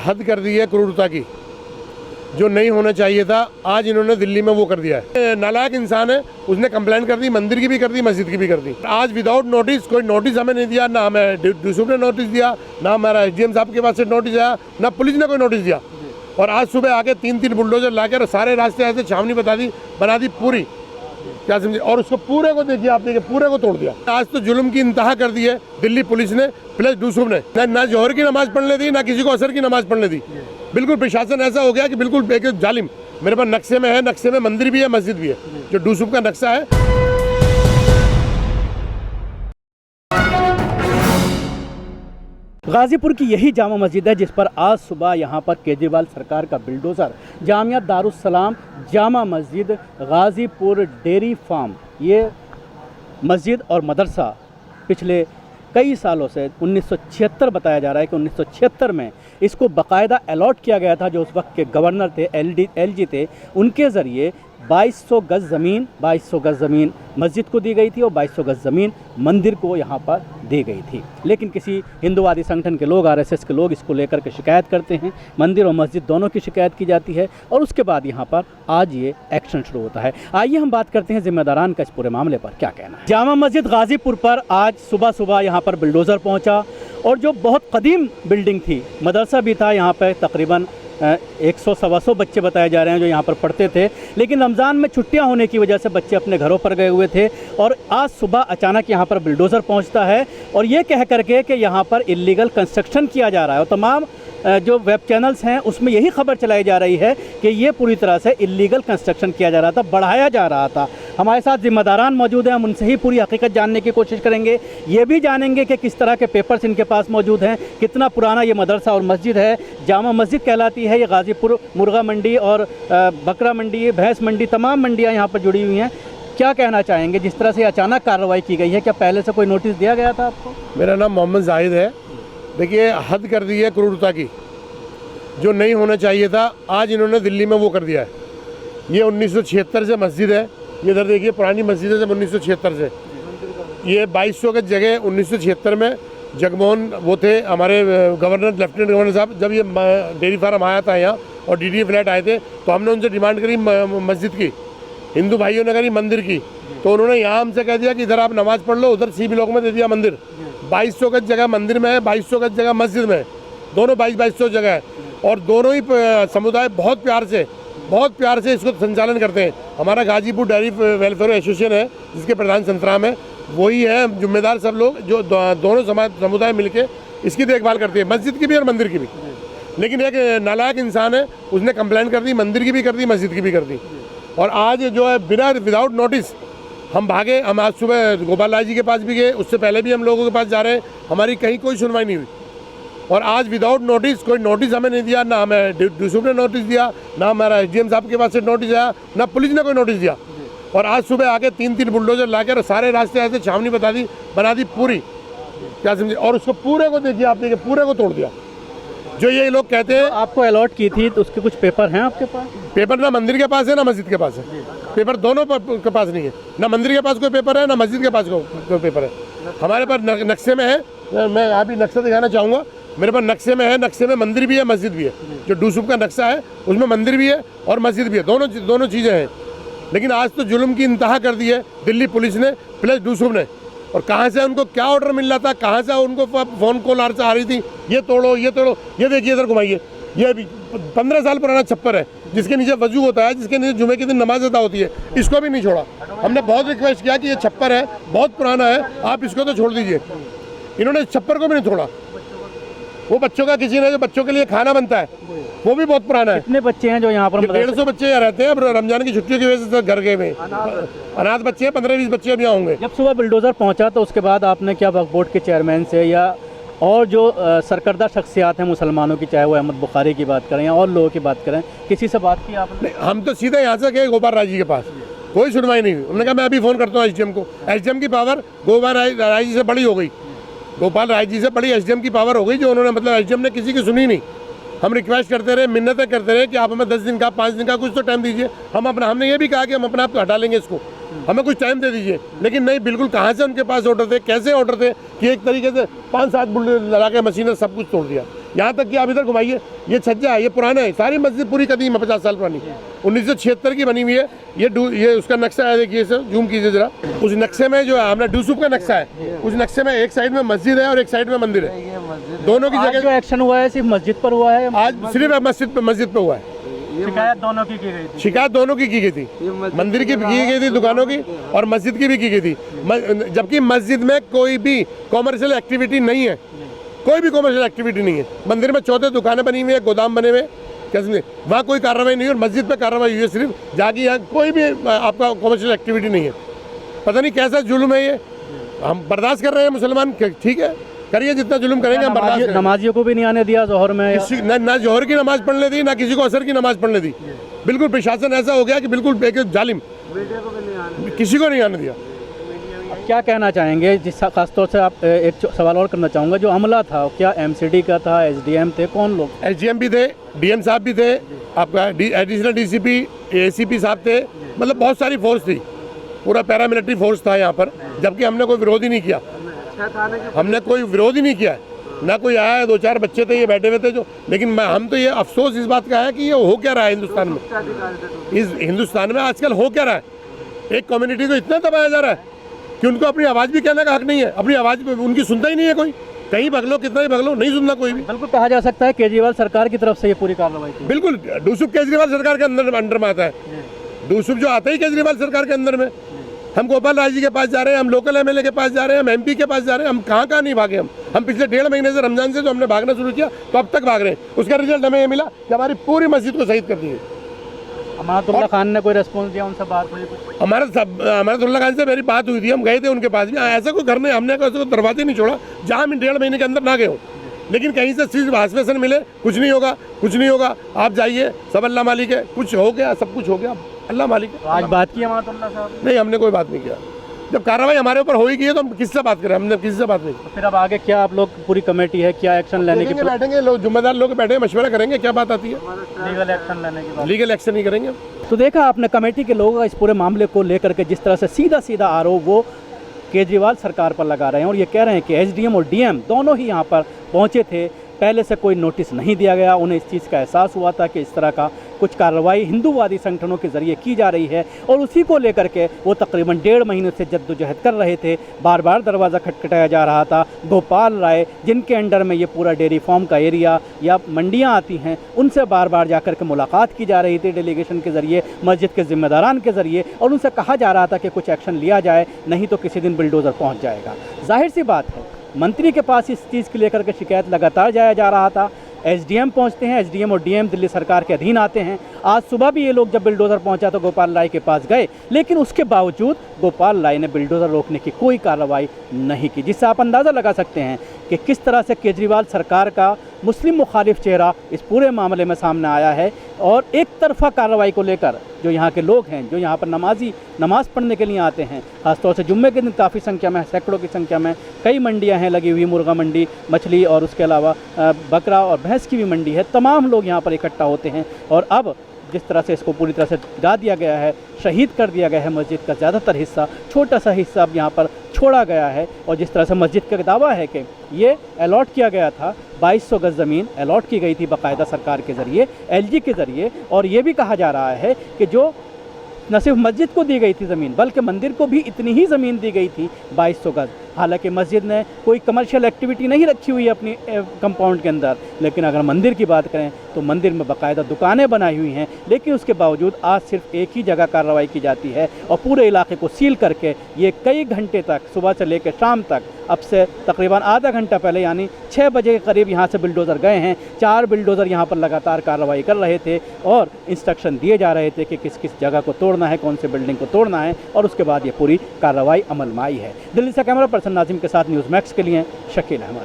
हद कर दी है क्रूरता की, जो नहीं होना चाहिए था। आज इन्होंने दिल्ली में वो कर दिया है। नालायक इंसान है, उसने कंप्लेन कर दी, मंदिर की भी कर दी, मस्जिद की भी कर दी। आज विदाउट नोटिस, कोई नोटिस हमें नहीं दिया, ना हमें डीसीपी ने नोटिस दिया, ना हमारा एसडीएम साहब के पास से नोटिस आया, ना पुलिस ने कोई नोटिस दिया। और आज सुबह आके 3-3 बुलडोजर लाकर सारे रास्ते ऐसे छावनी बना दी पूरी, क्या समझे। और उसको पूरे को देखिए, आप देखिए पूरे को तोड़ दिया। आज तो जुल्म की इंतहा कर दी है दिल्ली पुलिस ने प्लस डीसीपी ने। ना जोहर की नमाज पढ़ने दी, ना किसी को असर की नमाज पढ़ने दी। बिल्कुल प्रशासन ऐसा हो गया कि बिल्कुल एक जालिम। मेरे पास नक्शे में है, नक्शे में मंदिर भी है, मस्जिद भी है, जो डीसीपी का नक्शा है। गाजीपुर की यही जामा मस्जिद है जिस पर आज सुबह यहाँ पर केजरीवाल सरकार का bulldozer Jamia Darussalam Jama Masjid Ghazipur dairy farm, ये मस्जिद और मदरसा पिछले कई सालों से 1976 बताया जा रहा है कि 1976 में इसको बाकायदा अलॉट किया गया था। जो उस वक्त के गवर्नर थे, एलजी थे, उनके ज़रिए 2200 गज़ ज़मीन मस्जिद को दी गई थी और 2200 गज़ ज़मीन मंदिर को यहाँ पर दी गई थी। लेकिन किसी हिंदुवादी संगठन के लोग, आरएसएस के लोग इसको लेकर के शिकायत करते हैं। मंदिर और मस्जिद दोनों की शिकायत की जाती है और उसके बाद यहाँ पर आज ये एक्शन शुरू होता है। आइए हम बात करते हैं जिम्मेदारान का इस पूरे मामले पर क्या कहना है। जामा मस्जिद गाजीपुर पर आज सुबह यहाँ पर बिल्डोज़र पहुँचा और जो बहुत कदीम बिल्डिंग थी, मदरसा भी था यहाँ पर, तकरीबन 100-125 बच्चे बताए जा रहे हैं जो यहाँ पर पढ़ते थे। लेकिन रमज़ान में छुट्टियाँ होने की वजह से बच्चे अपने घरों पर गए हुए थे और आज सुबह अचानक यहाँ पर बिल्डोज़र पहुँचता है और ये कह करके कि यहाँ पर इल्लीगल कंस्ट्रक्शन किया जा रहा है। और तमाम जो वेब चैनल्स हैं उसमें यही खबर चलाई जा रही है कि ये पूरी तरह से इल्लीगल कंस्ट्रक्शन किया जा रहा था, बढ़ाया जा रहा था। हमारे साथ जिम्मेदारान मौजूद हैं, हम उनसे ही पूरी हकीकत जानने की कोशिश करेंगे। ये भी जानेंगे कि किस तरह के पेपर्स इनके पास मौजूद हैं, कितना पुराना ये मदरसा और मस्जिद है। जामा मस्जिद कहलाती है ये। गाजीपुर मुर्गा मंडी और बकरा मंडी, भैंस मंडी, तमाम मंडियाँ यहाँ पर जुड़ी हुई हैं। क्या कहना चाहेंगे जिस तरह से अचानक कार्रवाई की गई है? क्या पहले से कोई नोटिस दिया गया था आपको? मेरा नाम मोहम्मद जाहिद है। देखिए, हद कर दी है क्रूरता की, जो नहीं होना चाहिए था। आज इन्होंने दिल्ली में वो कर दिया है। ये 1976 से मस्जिद है, ये इधर देखिए पुरानी मस्जिद है, जब 1976 से। ये 2200 गज जगह 1976 में जगमोहन वो थे हमारे गवर्नर, लेफ्टिनेंट गवर्नर साहब, जब ये डेयरी फार्म आया था यहाँ और डीडी फ्लैट आए थे, तो हमने उनसे डिमांड करी मस्जिद की, हिंदू भाइयों ने करी मंदिर की। तो उन्होंने यहाँ हमसे कह दिया कि इधर आप नमाज पढ़ लो, उधर सी ब्लॉक में दे दिया मंदिर। 2200 गज जगह मंदिर में है, 2200 गज जगह मस्जिद में है, दोनों 2200 जगह है। और दोनों ही समुदाय बहुत प्यार से इसको संचालन करते हैं। हमारा गाजीपुर डेयरी वेलफेयर एसोसिएशन है, जिसके प्रधान संतराम है, वही है जिम्मेदार सब लोग, जो दोनों समुदाय मिलके इसकी देखभाल करते हैं, मस्जिद की भी और मंदिर की भी। लेकिन एक नालायक इंसान है, उसने कंप्लेन कर दी, मंदिर की भी कर दी, मस्जिद की भी कर दी। और आज जो है विदाउट नोटिस हम भागे। हम आज सुबह गोपाल राय जी के पास भी गए, उससे पहले भी हम लोगों के पास जा रहे हैं, हमारी कहीं कोई सुनवाई नहीं हुई। और आज विदाउट नोटिस, कोई नोटिस हमें नहीं दिया, ना हमें डीसीपी ने नोटिस दिया, ना हमारा एसडीएम साहब के पास से नोटिस आया, ना पुलिस ने कोई नोटिस दिया। और आज सुबह आके 3-3 बुलडोजर लाकर सारे रास्ते ऐसे छावनी बना दी पूरी, क्या समझे। और उसको पूरे को देखिए, आप देखिए पूरे को तोड़ दिया। जो ये लोग कहते हैं आपको अलॉट की थी, तो उसके कुछ पेपर हैं आपके पास? पेपर ना मंदिर के पास है, ना मस्जिद के पास है। पेपर दोनों के पास नहीं है, ना मंदिर के पास कोई पेपर है, ना मस्जिद के पास कोई पेपर है। हमारे पास नक्शे में है, मैं यहाँ भी नक्शा दिखाना चाहूँगा। मेरे पास नक्शे में है, नक्शे में मंदिर भी है, मस्जिद भी है। जो डीसीपी का नक्शा है उसमें मंदिर भी है और मस्जिद भी है, दोनों चीज़ें हैं। लेकिन आज तो जुल्म की इंतहा कर दी है दिल्ली पुलिस ने प्लस डीसीपी ने। और कहाँ से उनको क्या ऑर्डर मिल रहा था, कहाँ से उनको फ़ोन कॉल आ रही थी, ये तोड़ो ये तोड़ो। ये देखिए इधर घुमाइए, ये 15 साल पुराना छप्पर है, जिसके नीचे वजू होता है, जिसके नीचे जुमे के दिन नमाज अदा होती है, इसको भी नहीं छोड़ा। हमने बहुत रिक्वेस्ट किया कि ये छप्पर है, बहुत पुराना है, आप इसको तो छोड़ दीजिए। इन्होंने छप्पर को भी नहीं छोड़ा। वो बच्चों का किसी ने जो बच्चों के लिए खाना बनता है, वो भी बहुत पुराना है। कितने बच्चे हैं जो यहाँ पर? 150 बच्चे यहाँ रहते हैं। अब रमजान की छुट्टियों की वजह से घर गए में अनाथ बच्चे हैं, 15-20 बच्चे अब यहाँ होंगे। जब सुबह बिल्डोज़र पहुँचा तो उसके बाद आपने क्या वक्फ बोर्ड के चेयरमैन से या और जो सरकर्दा शख्सियात हैं मुसलमानों की, चाहे वो अहमद बुखारी की बात करें या और लोगों की बात करें, किसी से बात की आपने? हम तो सीधे यहाँ से गए गोपाल राय जी के पास, कोई सुनवाई नहीं हुई। उन्होंने कहा मैं अभी फ़ोन करता हूँ एसडीएम को। एसडीएम की पावर गोपाल राय जी से बड़ी हो गई, गोपाल राय जी से बड़ी एसडीएम की पावर हो गई, जो उन्होंने मतलब एसडीएम ने किसी की सुनी नहीं। हम रिक्वेस्ट करते रहे, मिन्नतें करते रहे कि आप हमें 10 दिन का, 5 दिन का कुछ तो टाइम दीजिए। हमने ये भी कहा कि हम अपने आप हटा लेंगे इसको, हमें कुछ टाइम दे दीजिए। लेकिन नहीं, बिल्कुल कहाँ से उनके पास ऑर्डर थे, कैसे ऑर्डर थे कि एक तरीके से 5-7 बुल्डोजर लगा के मशीनर सब कुछ तोड़ दिया। यहाँ तक कि आप इधर घुमाइए, ये छज्जा है, ये पुराना है, सारी मस्जिद पूरी कदीम है, 50 साल पुरानी, 1976 की बनी हुई है। ये उसका नक्शा है, देखिए सर, जूम कीजिए जरा। उस नक्शे में जो है हमारा डूसुफ का नक्शा है, उस नक्शे में एक साइड में मस्जिद है और एक साइड में मंदिर है, दोनों की आज जगह। जो एक्शन हुआ है सिर्फ मस्जिद पर हुआ है, आज सिर्फ मस्जिद पे हुआ है। शिकायत दोनों की गई थी। शिकायत दोनों की गई थी, मंदिर की भी की गई थी, दुकानों की, और मस्जिद की भी की गई थी। जबकि मस्जिद में कोई भी कॉमर्शियल एक्टिविटी नहीं है, कोई भी कॉमर्शियल एक्टिविटी नहीं है। मंदिर में 14 दुकानें बनी हुई है, गोदाम बने हुए, कैसे वहाँ कोई कार्रवाई नहीं है, और मस्जिद पे कार्रवाई हुई है सिर्फ, जाके यहाँ कोई भी आपका कॉमर्शियल एक्टिविटी नहीं है। पता नहीं कैसा जुल्म है ये, हम बर्दाश्त कर रहे हैं मुसलमान, ठीक है, करिए जितना जुल्म करेंगे हम बर्दाश्त करेंगे। नमाजियों को भी नहीं आने दिया जोहर में, ना जोहर की नमाज पढ़ने दी, ना किसी को असर की नमाज पढ़ने दी। बिल्कुल प्रशासन ऐसा हो गया कि बिल्कुल एक जालिम, किसी को नहीं आने दिया। क्या कहना चाहेंगे? जिस खासतौर से आप एक सवाल और करना चाहूँगा, जो हमला था क्या एमसीडी का था, एसडीएम थे, कौन लोग? एसडीएम भी थे, डीएम साहब भी थे, आपका एडिशनल डीसीपी एसीपी साहब थे, मतलब बहुत सारी फोर्स थी, पूरा पैरामिलिट्री फोर्स था यहाँ पर। जबकि हमने कोई विरोध ही नहीं किया, हमने कोई विरोध ही नहीं किया, ना कोई आया, 2-4 बच्चे थे ये बैठे हुए थे जो। लेकिन हम तो ये अफसोस इस बात का है कि ये हो क्या रहा है हिंदुस्तान में, इस हिंदुस्तान में आजकल हो क्या रहा है। एक कम्युनिटी को इतना दबाया जा रहा है कि उनको अपनी आवाज़ भी कहने का हक नहीं है, अपनी आवाज़ उनकी सुनता ही नहीं है कोई, कहीं भग लो, कितना ही भग लो, नहीं सुनना कोई भी। बिल्कुल कहा जा सकता है केजरीवाल सरकार की तरफ से ये पूरी कार्रवाई थी। बिल्कुल, डूसुफ केजरीवाल सरकार के अंडर में आता है, डूसुफ जो आता ही केजरीवाल सरकार के अंदर में। हम गोपाल राय जी के पास जा रहे हैं, हम लोकल एमएलए के पास जा रहे हैं, हम एमपी के पास जा रहे हैं, हम कहाँ नहीं भागे। हम पिछले 1.5 महीने से, रमजान से जो हमने भागना शुरू किया, तो अब तक भाग रहे हैं। उसका रिजल्ट हमें ये मिला कि हमारी पूरी मस्जिद को शहीद कर दी है। अमानतुल्लाह खान ने कोई रिस्पॉन्स दिया, उनसे बात हुई? अमानतुल्लाह खान से मेरी बात हुई थी, हम गए थे उनके पास भी। ऐसा कोई घर नहीं, हमने ऐसा कोई दरवाजे नहीं छोड़ा जहाँ हम 1.5 महीने के अंदर ना गए हो। लेकिन कहीं से सिर्फ आश्वासन मिले, कुछ नहीं होगा, कुछ नहीं होगा, आप जाइए, सब अल्लाह मालिक है, कुछ हो गया, सब कुछ हो गया, अल्लाह मालिक है। आज बात की अमानतुल्लाह साहब? नहीं, हमने कोई बात नहीं किया। जब कार्रवाई हमारे ऊपर हो ही गई है तो हम किससे बात करें, हमने किसी से बात नहीं की। तो फिर अब आगे क्या आप लोग, पूरी कमेटी है, क्या एक्शन लेने की? बैठेंगे लोग, जिम्मेदार लोग बैठे मशवरा करेंगे, क्या बात आती है, लीगल एक्शन लेने की बात। लीगल एक्शन ही करेंगे। तो देखा आपने कमेटी के लोगों का इस पूरे मामले को लेकर के जिस तरह से सीधा आरोप वो केजरीवाल सरकार पर लगा रहे हैं, और ये कह रहे हैं कि एसडीएम और डीएम दोनों ही यहाँ पर पहुँचे थे, पहले से कोई नोटिस नहीं दिया गया, उन्हें इस चीज़ का एहसास हुआ था कि इस तरह का कुछ कार्रवाई हिंदूवादी संगठनों के ज़रिए की जा रही है, और उसी को लेकर के वो तकरीबन 1.5 महीने से जद्दोजहद कर रहे थे। बार बार दरवाज़ा खटखटाया जा रहा था। गोपाल राय, जिनके अंडर में ये पूरा डेयरी फार्म का एरिया या मंडियाँ आती हैं, उनसे बार बार जाकर के मुलाकात की जा रही थी डेलीगेशन के ज़रिए, मस्जिद के ज़िम्मेदारान के ज़रिए, और उनसे कहा जा रहा था कि कुछ एक्शन लिया जाए, नहीं तो किसी दिन बुलडोज़र पहुँच जाएगा। जाहिर सी बात है, मंत्री के पास इस चीज़ को लेकर के शिकायत लगातार जाया जा रहा था। एसडीएम पहुंचते हैं, एसडीएम और डीएम दिल्ली सरकार के अधीन आते हैं। आज सुबह भी ये लोग जब बिल्डोज़र पहुंचा तो गोपाल राय के पास गए, लेकिन उसके बावजूद गोपाल राय ने बिल्डोज़र रोकने की कोई कार्रवाई नहीं की, जिससे आप अंदाज़ा लगा सकते हैं कि किस तरह से केजरीवाल सरकार का मुस्लिम मुखालिफ चेहरा इस पूरे मामले में सामने आया है। और एक तरफा कार्रवाई को लेकर जो यहाँ के लोग हैं, जो यहाँ पर नमाज़ पढ़ने के लिए आते हैं, ख़ासतौर से जुम्मे के दिन काफ़ी संख्या में, सैकड़ों की संख्या में, कई मंडियाँ हैं लगी हुई, मुर्गा मंडी, मछली और उसके अलावा बकरा और भैंस की भी मंडी है, तमाम लोग यहाँ पर इकट्ठा होते हैं। और अब जिस तरह से इसको पूरी तरह से गिरा दिया गया है, शहीद कर दिया गया है मस्जिद का ज़्यादातर हिस्सा, छोटा सा हिस्सा अब यहाँ पर छोड़ा गया है। और जिस तरह से मस्जिद का दावा है कि ये अलॉट किया गया था, 2200 गज़ ज़मीन अलॉट की गई थी बाकायदा सरकार के ज़रिए, एलजी के ज़रिए, और ये भी कहा जा रहा है कि जो न सिर्फ मस्जिद को दी गई थी ज़मीन, बल्कि मंदिर को भी इतनी ही ज़मीन दी गई थी, 2200 गज़। हालांकि मस्जिद ने कोई कमर्शियल एक्टिविटी नहीं रखी हुई है अपनी कंपाउंड के अंदर, लेकिन अगर मंदिर की बात करें तो मंदिर में बाकायदा दुकानें बनाई हुई हैं। लेकिन उसके बावजूद आज सिर्फ एक ही जगह कार्रवाई की जाती है, और पूरे इलाके को सील करके ये कई घंटे तक, सुबह से लेकर शाम तक, अब से तकरीबन आधा घंटा पहले यानी 6 बजे के करीब यहाँ से बिल्डोज़र गए हैं। 4 बिल्डोज़र यहाँ पर लगातार कार्रवाई कर रहे थे और इंस्ट्रक्शन दिए जा रहे थे कि किस किस जगह को तोड़ना है, कौन से बिल्डिंग को तोड़ना है, और उसके बाद ये पूरी कार्रवाई अमल में आई है। दिल्ली से कैमरा पर्सन नाजिम के साथ न्यूज़ मैक्स के लिए शकील अहमद।